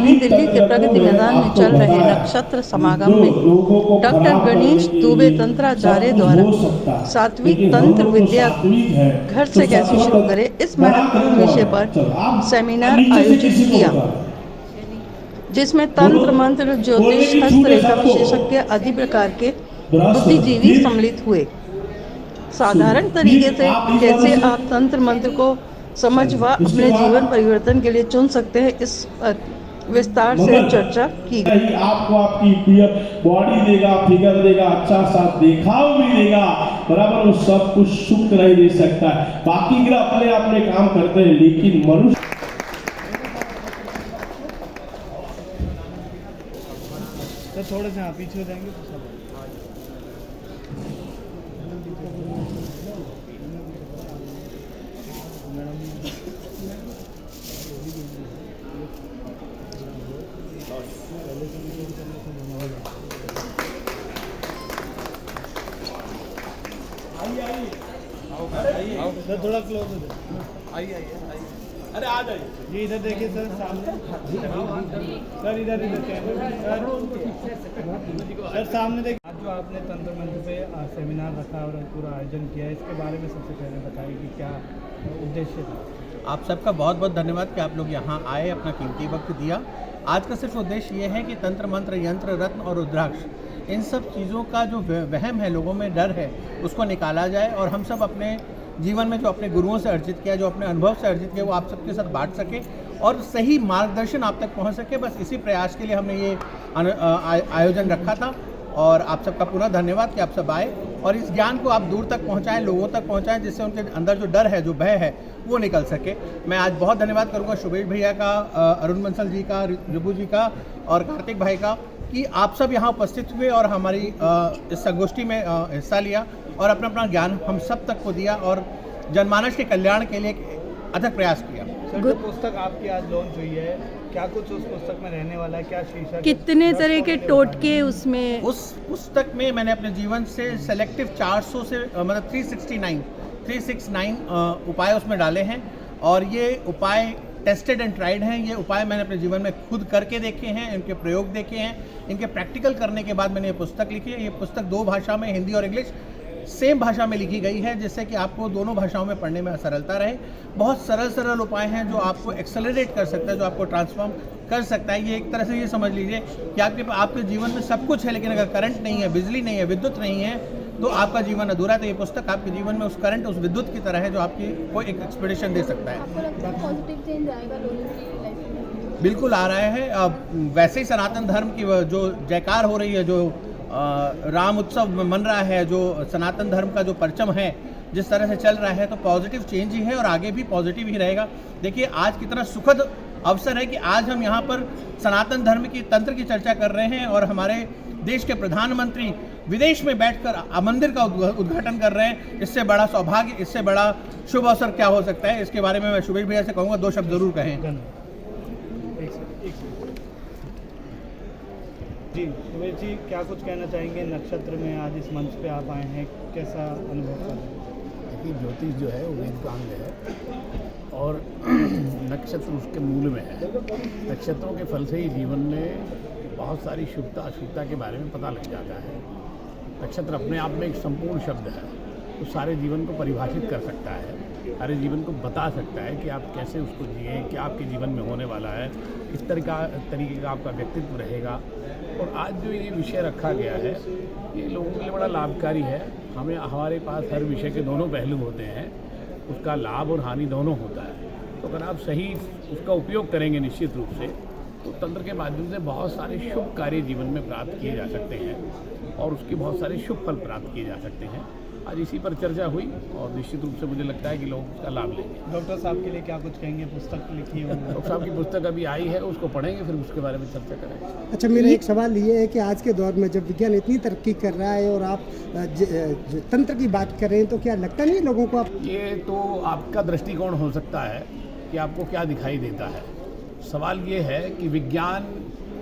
नई दिल्ली के प्रगति मैदान में चल रहे नक्षत्र समागम में डॉक्टर गणेश दुबे तंत्राचार्य द्वारा सात्विक तंत्र विद्या घर से कैसे शुरू करें इस महत्वपूर्ण विषय पर सेमिनार आयोजित किया, जिसमें तंत्र मंत्र ज्योतिष हस्तरेखा विशेषज्ञ आदि प्रकार के बुद्धिजीवी सम्मिलित हुए। साधारण तरीके से कैसे आप तंत्र मंत्र को समझ व अपने जीवन परिवर्तन के लिए चुन सकते हैं, इस विस्तार से चर्चा की गई। आपको आपकी बॉडी देगा, फिगर देगा, अच्छा सा देखाव भी देगा, बराबर वो सब कुछ सुख नहीं दे सकता है। बाकी ग्रह अपने काम करते हैं, लेकिन मनुष्य तो थोड़े से पीछे हो जाएंगे तो सब सर थोड़ा क्लोज हो जाए। आइए अरे आ जाइए जी, इधर देखिए सर सामने, सर इधर सर सामने देखिए। आज जो आपने तंत्र मंत्र पे सेमिनार रखा और पूरा आयोजन किया है, इसके बारे में सबसे पहले बताइए कि क्या उद्देश्य था। आप सबका बहुत बहुत धन्यवाद कि आप लोग यहाँ आए, अपना कीमती वक्त दिया। आज का सिर्फ उद्देश्य ये है कि तंत्र मंत्र, यंत्र, रत्न और रुद्राक्ष, इन सब चीज़ों का जो वहम है, लोगों में डर है, उसको निकाला जाए और हम सब अपने जीवन में जो अपने गुरुओं से अर्जित किया, जो अपने अनुभव से अर्जित किया, वो आप सबके साथ बांट सके और सही मार्गदर्शन आप तक पहुंच सके। बस इसी प्रयास के लिए हमने ये आयोजन रखा था और आप सबका पुनः धन्यवाद कि आप सब आए और इस ज्ञान को आप दूर तक पहुंचाएं, लोगों तक पहुंचाएं, जिससे उनके अंदर जो डर है, जो भय है, वो निकल सके। मैं आज बहुत धन्यवाद करूंगा शुभेश भैया का, अरुण बंसल जी का, रिबू जी का और कार्तिक भाई का कि आप सब यहाँ उपस्थित हुए और हमारी इस संगोष्ठी में हिस्सा लिया और अपना अपना ज्ञान हम सब तक को दिया और जनमानस के कल्याण के लिए अथक प्रयास किया। सर जो पुस्तक आपकी आज लॉन्च हुई है, क्या कुछ उस पुस्तक में रहने वाला है, क्या शीर्षक, कितने तरह के टोटके उसमें? उस पुस्तक में मैंने अपने जीवन से सेलेक्टिव 400 से मतलब 369 उपाय उसमें डाले हैं और ये उपाय टेस्टेड एंड ट्राइड हैं। ये उपाय मैंने अपने जीवन में खुद करके देखे हैं, इनके प्रयोग देखे हैं, इनके प्रैक्टिकल करने के बाद मैंने ये पुस्तक लिखी है। ये पुस्तक 2 भाषा में, हिंदी और इंग्लिश, सेम भाषा में लिखी गई है, जिससे कि आपको दोनों भाषाओं में पढ़ने में सरलता रहे। बहुत सरल उपाय हैं जो आपको एक्सेलरेट कर सकता है, जो आपको ट्रांसफॉर्म कर सकता है। ये एक तरह से ये समझ लीजिए कि आपके जीवन में सब कुछ है, लेकिन अगर करंट नहीं है, बिजली नहीं है, विद्युत नहीं है, तो आपका जीवन अधूरा है। तो ये पुस्तक आपके जीवन में उस करंट, उस विद्युत की तरह है जो आपकी कोई एक एक्सपीडिशन दे सकता है। पॉजिटिव चेंज आएगा लोगों की लाइफ में? बिल्कुल आ रहा है। वैसे ही सनातन धर्म की जो जयकार हो रही है, जो राम उत्सव मन रहा है, जो सनातन धर्म का जो परचम है, जिस तरह से चल रहा है, तो पॉजिटिव चेंज ही है और आगे भी पॉजिटिव ही रहेगा। देखिए आज कितना सुखद अवसर है कि आज हम यहाँ पर सनातन धर्म की तंत्र की चर्चा कर रहे हैं और हमारे देश के प्रधानमंत्री विदेश में बैठकर मंदिर का उद्घाटन कर रहे हैं। इससे बड़ा सौभाग्य, इससे बड़ा शुभ अवसर क्या हो सकता है। इसके बारे में मैं शुभेश भैया से कहूँगा 2 शब्द जरूर कहें। जी सुबेश जी, क्या कुछ कहना चाहेंगे? नक्षत्र में आज इस मंच पे आप आए हैं, कैसा अनुभव कर रहे हैं? देखिए ज्योतिष जो है वो वेद का अंग है और नक्षत्र उसके मूल में है। नक्षत्रों के फल से ही जीवन में बहुत सारी शुभता अशुभता के बारे में पता लग जाता है। नक्षत्र अपने आप में एक संपूर्ण शब्द है, वो सारे जीवन को परिभाषित कर सकता है, सारे जीवन को बता सकता है कि आप कैसे उसको जिए, क्या आपके जीवन में होने वाला है, किस तरीके का आपका व्यक्तित्व रहेगा। और आज जो ये विषय रखा गया है, ये लोगों के लिए बड़ा लाभकारी है। हमारे पास हर विषय के दोनों पहलू होते हैं, उसका लाभ और हानि दोनों होता है। तो अगर आप सही उसका उपयोग करेंगे निश्चित रूप से, तो तंत्र के माध्यम से बहुत सारे शुभ कार्य जीवन में प्राप्त किए जा सकते हैं और उसके बहुत सारे शुभ फल प्राप्त किए जा सकते हैं। आज इसी पर चर्चा हुई और निश्चित रूप से मुझे लगता है कि लोग उसका लाभ लेंगे। डॉक्टर साहब के लिए क्या कुछ कहेंगे? पुस्तक लिखी है, डॉक्टर साहब की पुस्तक अभी आई है, उसको पढ़ेंगे, फिर उसके बारे में चर्चा करेंगे। अच्छा, मेरा एक सवाल ये है कि आज के दौर में जब विज्ञान इतनी तरक्की कर रहा है और आप तंत्र की बात कर रहे हैं, तो क्या लगता नहीं लोगों को? आप ये तो आपका दृष्टिकोण हो सकता है कि आपको क्या दिखाई देता है। सवाल ये है कि विज्ञान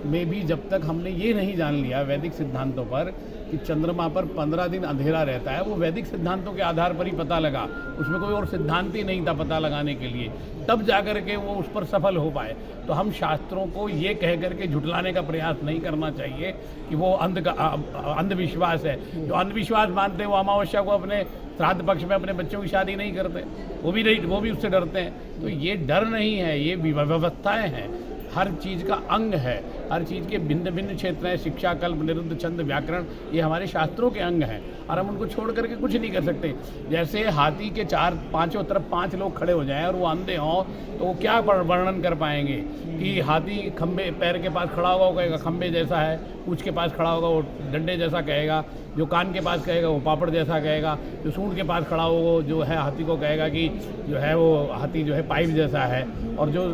में भी जब तक हमने ये नहीं जान लिया वैदिक सिद्धांतों पर कि चंद्रमा पर 15 दिन अंधेरा रहता है, वो वैदिक सिद्धांतों के आधार पर ही पता लगा, उसमें कोई और सिद्धांत ही नहीं था पता लगाने के लिए, तब जाकर के वो उस पर सफल हो पाए। तो हम शास्त्रों को ये कह करके झुटलाने का प्रयास नहीं करना चाहिए कि वो अंधविश्वास है। जो अंधविश्वास मानते हैं वो अमावस्या को अपने श्राद्ध पक्ष में अपने बच्चों की शादी नहीं करते, वो भी उससे डरते हैं। तो ये डर नहीं है, ये व्यवस्थाएं हैं, हर चीज़ का अंग है, हर चीज़ के भिन्न भिन्न क्षेत्र हैं। शिक्षा, कल्प, निरुद्ध, छंद, व्याकरण, ये हमारे शास्त्रों के अंग हैं और हम उनको छोड़ करके कुछ नहीं कर सकते। जैसे हाथी के पांचों तरफ 5 लोग खड़े हो जाएं और वो अंधे हों तो वो क्या वर्णन कर पाएंगे कि हाथी खंबे पैर के पास खड़ा होगा वो कहेगा खंबे जैसा है, पूंछ के पास खड़ा होगा वो डंडे जैसा कहेगा, जो कान के पास कहेगा वो पापड़ जैसा कहेगा, जो सूंड के पास खड़ा होगा जो है हाथी को कहेगा कि जो है वो हाथी जो है पाइप जैसा है, और जो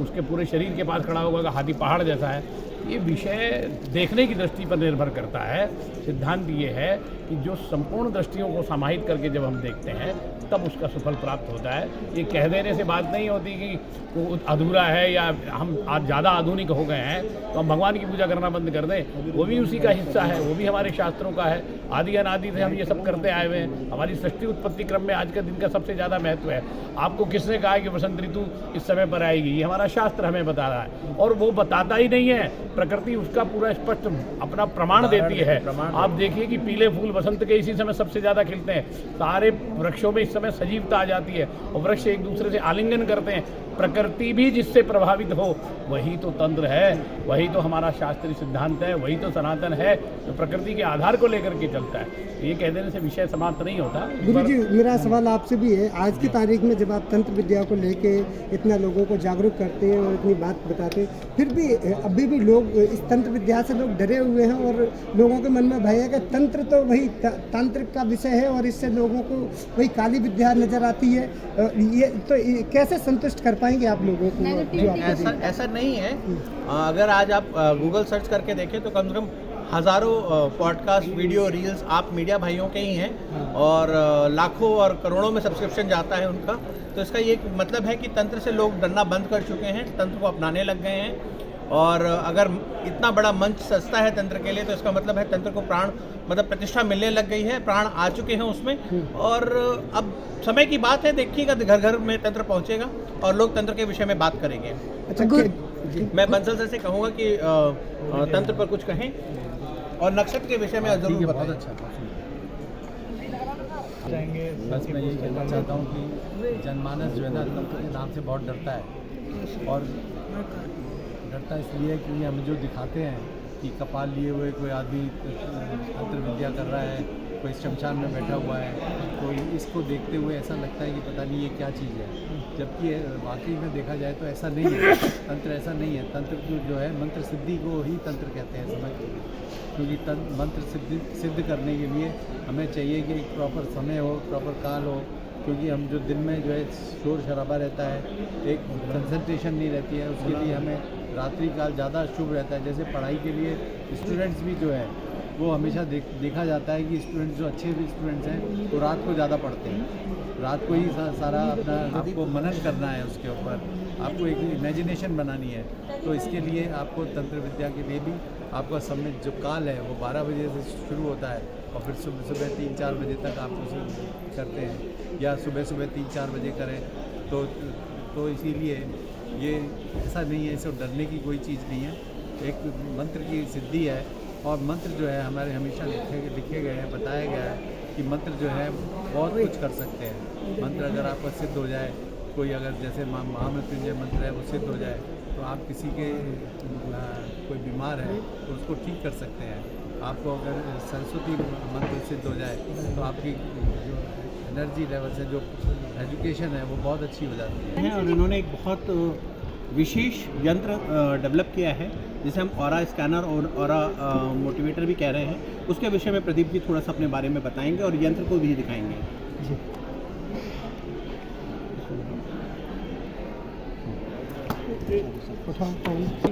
उसके पूरे शरीर के पास खड़ा होगा हाथी पहाड़ जैसा है। ये विषय देखने की दृष्टि पर निर्भर करता है। सिद्धांत ये है कि जो संपूर्ण दृष्टियों को समाहित करके जब हम देखते हैं तब उसका सुफल प्राप्त होता है। ये कह देने से बात नहीं होती कि वो अधूरा है या हम आज ज़्यादा आधुनिक हो गए हैं तो हम भगवान की पूजा करना बंद कर दें। वो भी उसी का हिस्सा है, वो भी हमारे शास्त्रों का है। आदि अनादि से हम ये सब करते आए हुए हैं। हमारी सृष्टि उत्पत्ति क्रम में आज का दिन का सबसे ज़्यादा महत्व है। आपको किसने कहा कि वसंत ऋतु इस समय पर आएगी? ये हमारा शास्त्र हमें बता रहा है, और वो बताता ही नहीं है, प्रकृति उसका पूरा स्पष्ट अपना प्रमाण देती है। आप देखिए कि पीले फूल वसंत के इसी समय सबसे ज़्यादा खिलते हैं। सारे वृक्षों में इस समय सजीवता आ जाती है और वृक्ष एक दूसरे से आलिंगन करते हैं। प्रकृति भी जिससे प्रभावित हो वही तो तंत्र है, वही तो हमारा शास्त्रीय सिद्धांत है, वही तो सनातन है जो प्रकृति के आधार को लेकर के चलता है। ये कह देने से विषय समाप्त नहीं होता। गुरुजी, मेरा सवाल आपसे भी है, आज की तारीख में जब आप तंत्र विद्या को लेके इतना लोगों को जागरूक करते हैं और इतनी बात बताते हैं, फिर भी अभी भी लोग इस तंत्र विद्या से लोग डरे हुए हैं और लोगों के मन में भय है कि तंत्र तो वही तांत्रिक का विषय है और इससे लोगों को वही काली विद्या नजर आती है। ये तो कैसे संतुष्ट कर पाएंगे आप लोगों को? ऐसा नहीं है। अगर आज आप गूगल सर्च करके देखें तो कम से कम हज़ारों पॉडकास्ट, वीडियो, रील्स आप मीडिया भाइयों के ही हैं और लाखों और करोड़ों में सब्सक्रिप्शन जाता है उनका। तो इसका ये मतलब है कि तंत्र से लोग डरना बंद कर चुके हैं, तंत्र को अपनाने लग गए हैं। और अगर इतना बड़ा मंच सस्ता है तंत्र के लिए तो इसका मतलब है तंत्र को प्राण मतलब प्रतिष्ठा मिलने लग गई है, प्राण आ चुके हैं उसमें। और अब समय की बात है, देखिएगा घर घर में तंत्र पहुंचेगा और लोग तंत्र के विषय में बात करेंगे। अच्छा, मैं बंसल सर से कहूँगा कि तंत्र पर कुछ कहें और नक्षत्र के विषय में जरूर बताएं। बहुत अच्छा। जाएंगे बस मैं यही कहना चाहता हूँ कि जनमानस जो है ना तंत्र के नाम से बहुत डरता है, और डरता इसलिए कि हम जो दिखाते हैं कि कपाल लिए हुए कोई आदमी तंत्र विद्या कर रहा है, कोई शमशान में बैठा हुआ है, तो इसको देखते हुए ऐसा लगता है कि पता नहीं ये क्या चीज़ है, जबकि वाकई में देखा जाए तो ऐसा नहीं है। तंत्र ऐसा नहीं है। तंत्र जो है मंत्र सिद्धि को ही तंत्र कहते हैं समझ, क्योंकि मंत्र सिद्ध करने के लिए हमें चाहिए कि एक प्रॉपर समय हो, प्रॉपर काल हो, क्योंकि हम जो दिन में जो है शोर शराबा रहता है, एक कंसंट्रेशन नहीं रहती है, उसके लिए हमें रात्रि काल ज़्यादा शुभ रहता है। जैसे पढ़ाई के लिए स्टूडेंट्स भी जो है वो हमेशा देखा जाता है कि स्टूडेंट्स जो अच्छे भी स्टूडेंट्स हैं वो रात को ज़्यादा पढ़ते हैं, रात को ही सारा अपना आपको मनन करना है, उसके ऊपर आपको एक इमेजिनेशन बनानी है। तो इसके लिए आपको तंत्र विद्या के लिए भी आपका समय जो काल है वो 12 बजे से शुरू होता है और फिर सुबह 3-4 बजे तक आप उसे करते हैं, या सुबह 3-4 बजे करें। तो इसीलिए ये ऐसा नहीं है, इससे डरने की कोई चीज़ नहीं है। एक मंत्र की सिद्धि है, और मंत्र जो है हमारे हमेशा लिखे गए हैं, बताया गया है कि मंत्र जो है बहुत कुछ कर सकते हैं। मंत्र अगर आपका सिद्ध हो जाए, कोई अगर जैसे महामृत्युंजय मंत्र है वो सिद्ध हो जाए तो आप किसी के कोई बीमार है तो उसको ठीक कर सकते हैं। आपको अगर सरस्वती मंत्र सिद्ध हो जाए तो आपकी जो एनर्जी लेवल से जो एजुकेशन है वो बहुत अच्छी हो जाती है। और इन्होंने एक बहुत विशेष यंत्र डेवलप किया है जिसे हम ऑरा स्कैनर और ऑरा मोटिवेटर भी कह रहे हैं। उसके विषय में प्रदीप जी थोड़ा सा अपने बारे में बताएंगे और यंत्र को भी दिखाएंगे। जी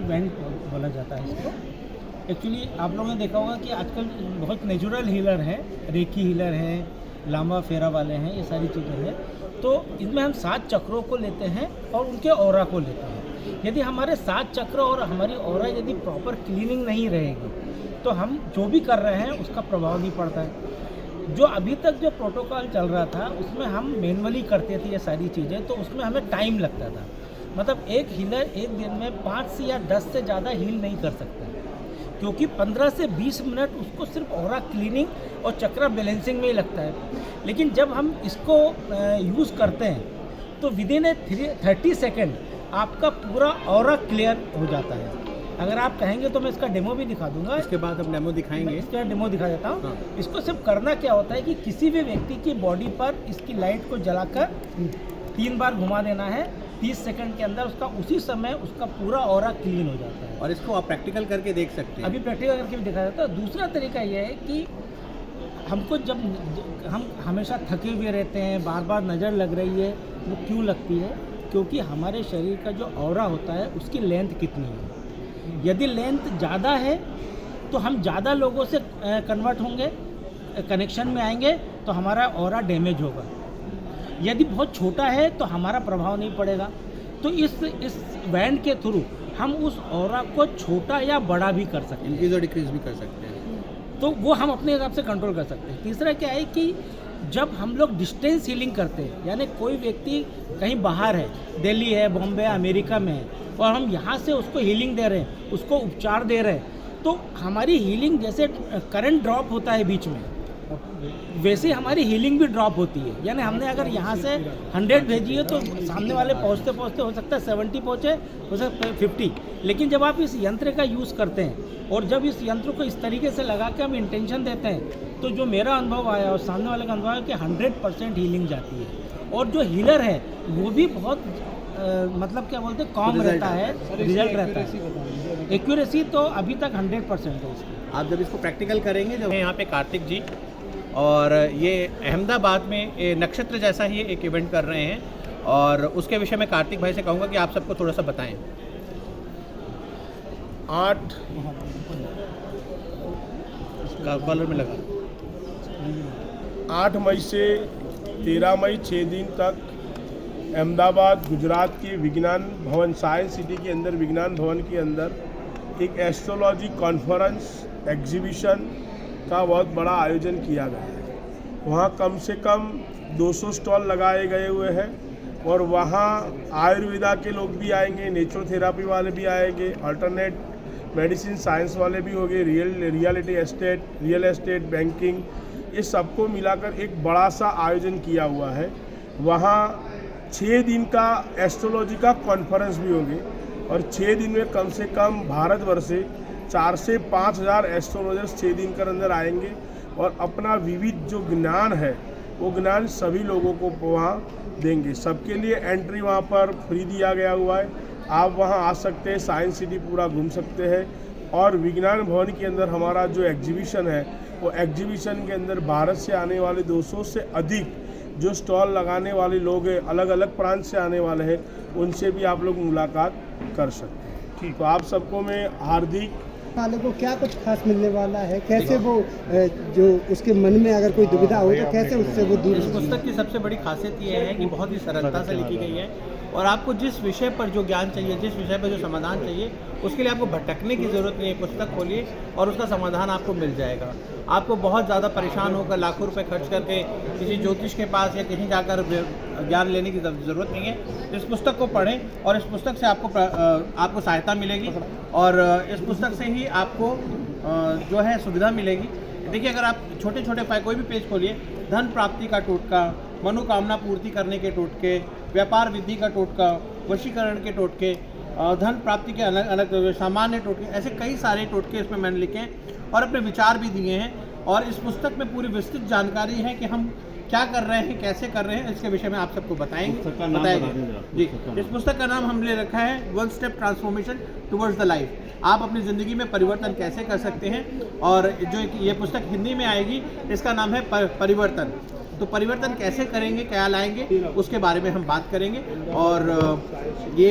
बैंड बोला जाता है इसको। एक्चुअली आप लोगों ने देखा होगा कि आजकल बहुत नेचुरल हीलर हैं, रेकी हीलर हैं, लांबा फेरा वाले हैं, ये सारी चीज़ें हैं। तो इसमें हम 7 चक्रों को लेते हैं और उनके ऑरा को लेते हैं। यदि हमारे 7 चक्र और हमारी ऑरा यदि प्रॉपर क्लीनिंग नहीं रहेगी तो तो हम जो भी कर रहे हैं उसका प्रभाव नहीं पड़ता है। जो अभी तक जो प्रोटोकॉल चल रहा था उसमें हम मैनुअली करते थे ये सारी चीज़ें, तो उसमें हमें टाइम लगता था। मतलब एक हीलर एक दिन में 5 से या 10 से ज़्यादा हील नहीं कर सकता, क्योंकि 15 से 20 मिनट उसको सिर्फ ऑरा क्लीनिंग और चक्रा बैलेंसिंग में ही लगता है। लेकिन जब हम इसको यूज़ करते हैं तो विदिन ए 30 सेकेंड आपका पूरा ऑरा क्लियर हो जाता है। अगर आप कहेंगे तो मैं इसका डेमो भी दिखा दूंगा। इसके बाद हम डेमो दिखाएंगे। इसका डेमो दिखा देता हूँ। हाँ। इसको सिर्फ करना क्या होता है कि किसी भी व्यक्ति की बॉडी पर इसकी लाइट को जलाकर 3 बार घुमा देना है। 30 सेकंड के अंदर उसका उसी समय उसका पूरा ऑरा क्लीन हो जाता है। और इसको आप प्रैक्टिकल करके देख सकते हैं। अभी प्रैक्टिकल करके भी दिखा जाता है। दूसरा तरीका यह है कि हमको जब हम हमेशा थके हुए रहते हैं, बार बार नज़र लग रही है, वो क्यों लगती है? क्योंकि हमारे शरीर का जो ऑरा होता है उसकी लेंथ कितनी है। यदि लेंथ ज़्यादा है तो हम ज़्यादा लोगों से कन्वर्ट होंगे, कनेक्शन में आएंगे, तो हमारा ऑरा डैमेज होगा। यदि बहुत छोटा है तो हमारा प्रभाव नहीं पड़ेगा। तो इस बैंड के थ्रू हम उस ऑरा को छोटा या बड़ा भी कर सकते हैं, इंक्रीज और डिक्रीज भी कर सकते हैं। तो वो हम अपने हिसाब से कंट्रोल कर सकते हैं। तीसरा क्या है कि जब हम लोग डिस्टेंस हीलिंग करते हैं, यानी कोई व्यक्ति कहीं बाहर है, दिल्ली है, बॉम्बे, अमेरिका में है, और हम यहाँ से उसको हीलिंग दे रहे हैं, उसको उपचार दे रहे हैं, तो हमारी हीलिंग जैसे करंट ड्रॉप होता है बीच में, वैसे हमारी हीलिंग भी ड्रॉप होती है। यानी हमने अगर यहाँ से 100 भेजी है तो सामने वाले पहुँचते पहुँचते हो सकता है 70 पहुँचे, हो सकता है 50। लेकिन जब आप इस यंत्र का यूज़ करते हैं और जब इस यंत्र को इस तरीके से लगा के हम इंटेंशन देते हैं, तो जो मेरा अनुभव आया और सामने वाले का अनुभव आया कि 100% हीलिंग जाती है। और जो हीलर है वो भी बहुत मतलब क्या बोलते हैं, कॉम रहता है, रिजल्ट रहता है। एक्यूरेसी तो अभी तक 100% है इसकी। आप जब इसको प्रैक्टिकल करेंगे, जब यहाँ पे कार्तिक जी और ये अहमदाबाद में नक्षत्र जैसा ही एक इवेंट कर रहे हैं, और उसके विषय में कार्तिक भाई से कहूँगा कि आप सबको थोड़ा सा बताएं। 8 कॉलर में लगा 8 मई से 13 मई 6 दिन तक अहमदाबाद गुजरात के विज्ञान भवन, साइंस सिटी के अंदर विज्ञान भवन के अंदर एक एस्ट्रोलॉजी कॉन्फ्रेंस एग्जीबिशन का बहुत बड़ा आयोजन किया गया है। वहाँ कम से कम 200 स्टॉल लगाए गए हुए हैं, और वहाँ आयुर्वेदा के लोग भी आएंगे, नेचुरोथेरापी वाले भी आएंगे, अल्टरनेट मेडिसिन साइंस वाले भी होंगे, रियल एस्टेट, बैंकिंग, ये सबको मिलाकर एक बड़ा सा आयोजन किया हुआ है। वहाँ 6 दिन का एस्ट्रोलॉजी का कॉन्फ्रेंस भी होंगे, और 6 दिन में कम से कम भारत वर्ष से 4 से 5 हज़ार एस्ट्रोलॉजर्स 6 दिन के अंदर आएंगे, और अपना विविध जो ज्ञान है वो ज्ञान सभी लोगों को वहाँ देंगे। सबके लिए एंट्री वहाँ पर फ्री दिया गया हुआ है। आप वहाँ आ सकते हैं, साइंस सिटी पूरा घूम सकते हैं, और विज्ञान भवन के अंदर हमारा जो एग्जीबिशन है, वो एग्जीबिशन के अंदर भारत से आने वाले 200 से अधिक जो स्टॉल लगाने वाले लोग हैं, अलग अलग प्रांत से आने वाले हैं, उनसे भी आप लोग मुलाकात कर सकते हैं। ठीक, तो आप सबको मैं हार्दिक वाले को क्या कुछ खास मिलने वाला है, कैसे वो जो उसके मन में अगर कोई दुविधा हो तो कैसे उससे वो दूर? इस पुस्तक की सबसे बड़ी खासियत ये है कि बहुत ही सरलता से लिखी गई है, और आपको जिस विषय पर जो ज्ञान चाहिए, जिस विषय पर जो समाधान चाहिए, उसके लिए आपको भटकने की ज़रूरत नहीं है। पुस्तक खोलिए और उसका समाधान आपको मिल जाएगा। आपको बहुत ज़्यादा परेशान होकर लाखों रुपए खर्च करके किसी ज्योतिष के पास या कहीं जाकर ज्ञान लेने की ज़रूरत नहीं है। इस पुस्तक को पढ़ें, और इस पुस्तक से आपको सहायता मिलेगी, और इस पुस्तक से ही आपको जो है सुविधा मिलेगी। देखिए, अगर आप छोटे छोटे कोई भी पेज खोलिए, धन प्राप्ति का टोटका, मनोकामना पूर्ति करने के टोटके, व्यापार विधि का टोटका, वशीकरण के टोटके, धन प्राप्ति के अलग अलग सामान्य टोटके, ऐसे कई सारे टोटके इसमें मैंने लिखे हैं और अपने विचार भी दिए हैं। और इस पुस्तक में पूरी विस्तृत जानकारी है कि हम क्या कर रहे हैं, कैसे कर रहे हैं, इसके विषय में आप सबको बताएंगे जी। इस पुस्तक का नाम हमने रखा है 1 step transformation towards the life. आप अपनी ज़िंदगी में परिवर्तन कैसे कर सकते हैं, और जो ये पुस्तक हिंदी में आएगी, इसका नाम है परिवर्तन। तो परिवर्तन कैसे करेंगे, क्या लाएंगे, उसके बारे में हम बात करेंगे। और ये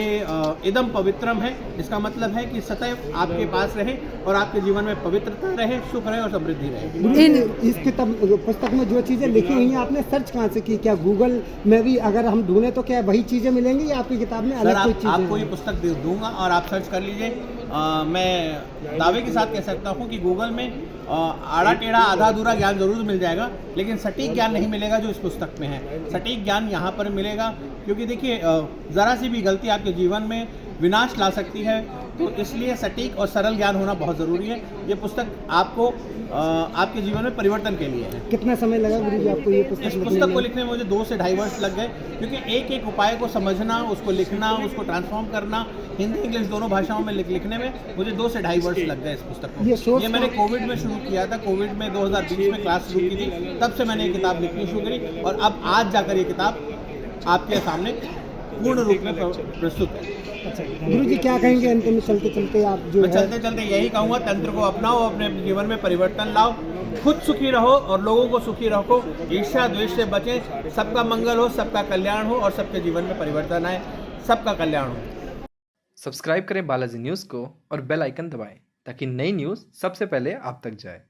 इदम पवित्रम है, इसका मतलब है कि सदैव आपके पास रहे और आपके जीवन में पवित्रता रहे, सुख रहे और समृद्धि रहे। इस किताब पुस्तक में जो चीज़ें लिखी हुई हैं, आपने सर्च कहाँ से की? क्या गूगल में भी अगर हम ढूंढें तो क्या वही चीज़ें मिलेंगी, या आपकी किताब में अलग कोई चीज़? आपको ये पुस्तक दूंगा और आप सर्च कर लीजिए। मैं दावे के साथ कह सकता हूँ कि गूगल में आड़ा टेढ़ा आधा अधूरा ज्ञान जरूर मिल जाएगा, लेकिन सटीक ज्ञान नहीं मिलेगा जो इस पुस्तक में है। सटीक ज्ञान यहाँ पर मिलेगा, क्योंकि देखिए ज़रा सी भी गलती आपके जीवन में विनाश ला सकती है, तो इसलिए सटीक और सरल ज्ञान होना बहुत ज़रूरी है। ये पुस्तक आपको आपके जीवन में परिवर्तन के लिए है। कितना समय लगा गुरु जी आपको ये इस पुस्तक को लिखने में मुझे 2 से 2.5 वर्ष लग गए, क्योंकि एक एक उपाय को समझना, उसको लिखना, उसको ट्रांसफॉर्म करना, हिंदी इंग्लिश दोनों भाषाओं में लिखने में मुझे 2 से 2.5 वर्ष लग गए इस पुस्तक को। ये मैंने कोविड में शुरू किया था, कोविड में 2020 में क्लास शुरू की थी, तब से मैंने ये किताब लिखनी शुरू करी और अब आज जाकर ये किताब आपके सामने पूर्ण रूप में प्रस्तुत है। गुरु जी क्या कहेंगे अंत में चलते चलते आप जो मैं चलते चलते यही कहूँगा, तंत्र को अपनाओ, अपने जीवन में परिवर्तन लाओ, खुद सुखी रहो और लोगों को सुखी रखो, ईर्ष्या द्वेष से बचें, सबका मंगल हो, सबका कल्याण हो और सबके जीवन में परिवर्तन आए, सबका कल्याण हो। सब्सक्राइब करें बालाजी न्यूज़ को और बेल आइकन दबाएं ताकि नई न्यूज़ सबसे पहले आप तक जाए।